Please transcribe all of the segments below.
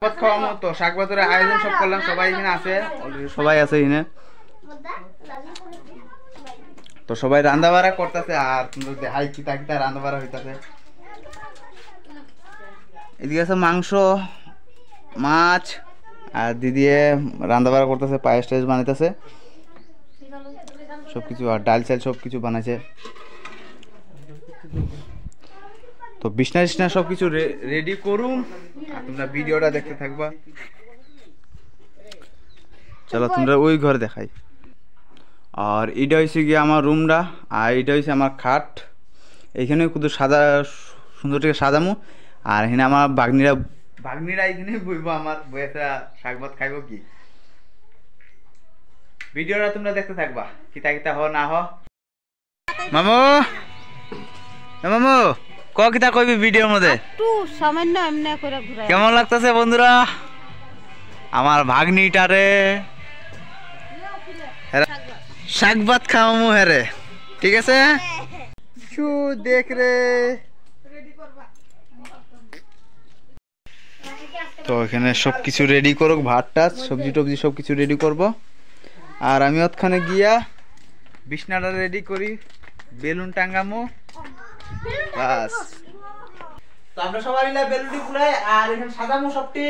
ভাত খাওয়ামো তো শাক ভাতের আয়োজন সব করলাম, সবাই এখানে আছে, অলরেডি সবাই আছে এখানে। তো সবাই রান্না বাড়া করতেছে আর তোমরা দেখাই কিতা কিতা রান্না বাড়া হইতাছে। এদিকে আছে মাংস, মাছ, আর দিদিয়ে রান্না বাড়া করতেছে, পায়েস টায়েস বানাইতেছে সবকিছু, আর ডাল চাল সবকিছু বানাইছে। তো বিছনা টিছনা সবকিছু রেডি করুম আর তোমরা ভিডিওটা দেখতে থাকবা। চলো তোমরা ওই ঘর দেখাই। আর এটা হয়েছে গিয়ে আমার রুমটা, আর এটা হয়েছে আমার খাট। এইখানে শুধু সাদা সুন্দর থেকে সাজামু, আর এখানে আমার বাগনিরা এখানে বইবো, আমার বইয়েরা শাক ভাত খাইব। কি ভিডিওটা তোমরা দেখতে থাকবা, কিতা কিতা হ না হ। মামু মামু ক কিতা কইবি ভিডিওর মধ্যে? একটু সামান্য এমনি করে ঘুরাই। কেমন লাগতেছে বন্ধুরা আমার ভাগ্নিটারে? শাক ভাত খাওয়ামু হেরে, ঠিক আছে? ছু দেখ রে। তো এখানে সবকিছু রেডি করুক, ভাত টাত সবজি টবজি সবকিছু রেডি করব। আর আমি ওখানে গিয়া বিছনাটা রেডি করি, বেলুন টাঙ্গামো, বাস। তো আমরা সবাই মিলে বেলুনটি ফুলাই আর এখানে সাজামো সবটি।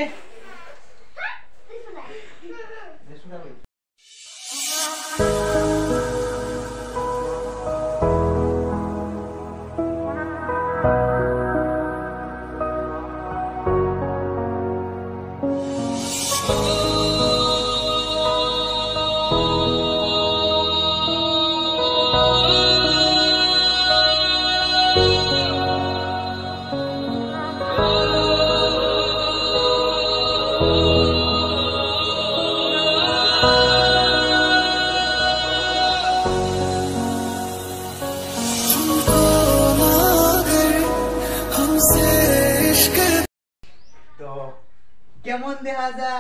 কেমন দেখা যা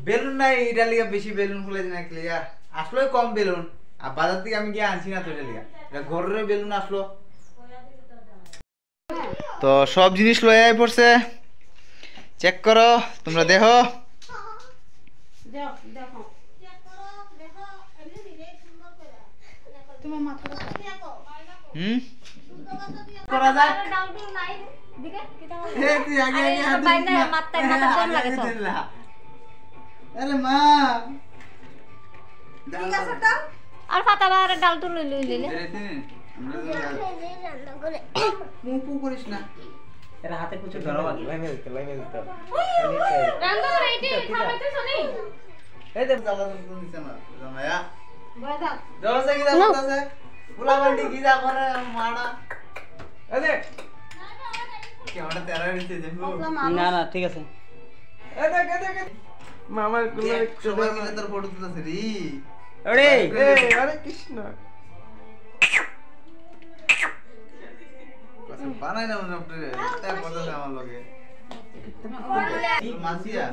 বেলুন নাই, এটা লিগা বেশি বেলুন ফুলে না ক্লিয়া আসলো, কম বেলুন। আর বাজার থেকে আমি গিয়ে আনছি না, তো এটা লিগা এটা ঘরের বেলুন আসলো। তো সব জিনিস লয়ে আই পড়ছে, চেক করো তোমরা, দেখো করা যায়। আর ফাটাবার ডালটো লই লইলে মুপু করিস না, এর হাতে কিছু ধরো বাকি লাইনে দিতে রান্না করে এইটি খাবাইতে শুনি। এই দেখ জালা তো নিছে না জামায়া বাদা জলসে কি দাসতাছে পুলা বান্ডি কি যা করে মাড়া। এই দেখ কি ওটা তেরা নিতে দেখো না না ঠিক আছে। এই দেখ মামার গুলো সবাই মিলে তোর ফটো তুলছে রে। আরে আরে কৃষ্ণ বানাই না মনে আপনি তার কথা আমার লগে মাসিয়া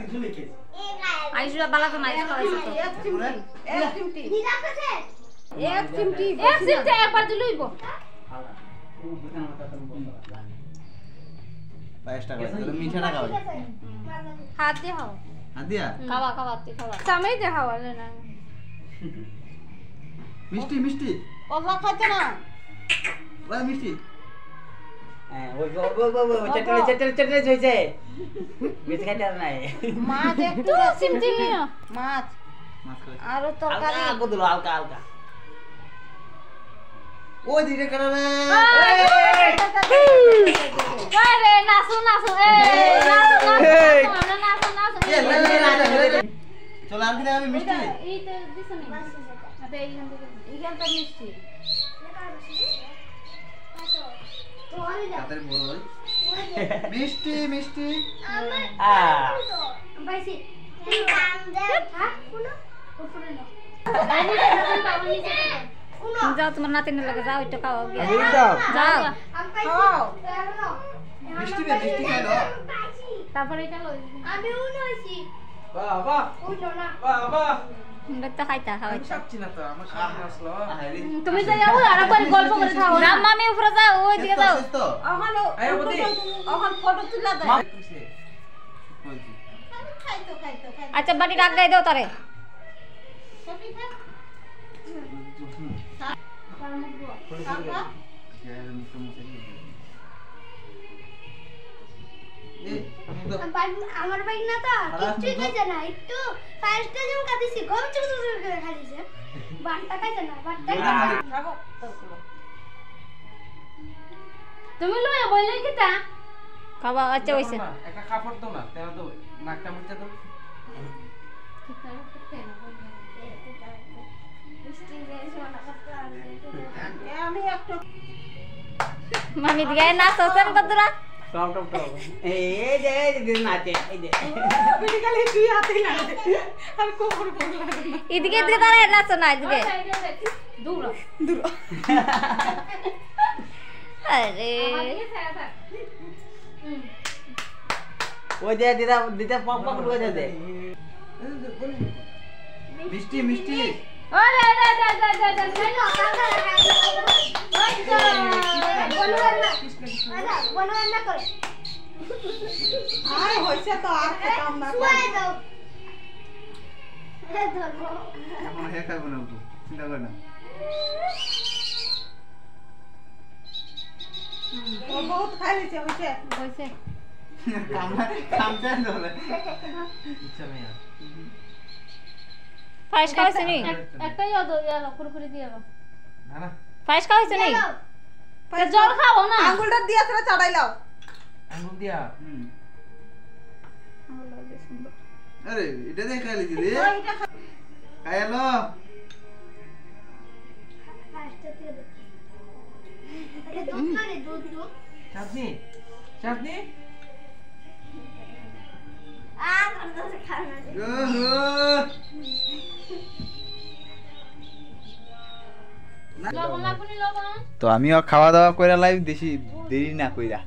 আইজুরা বালা তো নাই খাওয়াইছে তো এক চিমটি একবার দিলইব। পায়েসটা করে মিঠাটা খাওয়া হাত দিয়ে খাও, হাত দিয়া খাওয়া সামনে দিয়ে খাওয়া না। মিষ্টি মিষ্টি ওলা খাইতে না ওই মিষ্টি। হ্যাঁ ওই চটনি হইছে বেশি খাইতে আর নাই। মাছ একটু চিমটি নিও, মাছ আর তরকারি হালকা দিলো, হালকা হালকা। ওই দিকে করে রে আরে নাচো নাচো চল আর কি দেখাবি মিষ্টি? এই তো দিছ না আতে এইখানটা মিষ্টি তাদের বল মিষ্টি মিষ্টি বাইসি যাও তোমার নাতিনের লগে যাও, একটু খাও যাও মিষ্টি রে মিষ্টি খাই দাও। তারপরে এটা লই আমি উনইছি বাবা বাবা দেখতে খাইতা খাওয়াই সাচ্ছি না তো আমার সামনে আসলো। তুমি যাও আর একবার গল্প করে খাও। রাম মামি উপরে যাও, ওই দিকে যাও। তো ওখানে ফটো তুলা দাও। আচ্ছা বাটি ডাক গাই দাও তারে আমার বাইক না তো কিছুই খাইছে না একটু ফার্স্টে যেমন কাঁদিছি গম চুক চুক করে খাইছে বাটটা খাইছে না বাটটা তুমি লয়ে বইলে কিটা খাবা আচ্ছা হইছে একটা কাপড় দাও না তেরা তো নাকটা মুছতে দাও আমি একটু মামি দিকে না সোসেন কতরা টপ টপ টপ এই যে দিন নাচে এই যে এদিকে এদিকে তারা নাচো না এদিকে দূর দূর আরে ওই যে দিদা দিদা পপ পপ করে দে মিষ্টি মিষ্টি আরে আরে আরে আরে বনরান্না করে আর হইছে তো আর কাম না করে দাও ধরো এখন হে খাবো না আপু, চিন্তা করে না। ও বহুত খাই লিছে হইছে হইছে কামটা ধরে ইচ্ছা নেই আর ফাইস খাইছে নি একটাই দাও ইয়ালো কুরকুরি দিয়ে দাও না না ফাইস খাইছে নি তে জল খাও না আঙ্গুলটা দিয়া তোরা চড়াই লাও আঙ্গুল দিয়া আরে এটা দেখ খাইলি দিদি খাইলো ফার্স্টে দিয়ে দে এটা দুধ মানে দুধ দুধ চাটনি চাটনি আ করতে খানা লবণ লাগবনি লবণ তো আমিও খাওয়া দাওয়া কইরা লাইভ দেরি না কইরা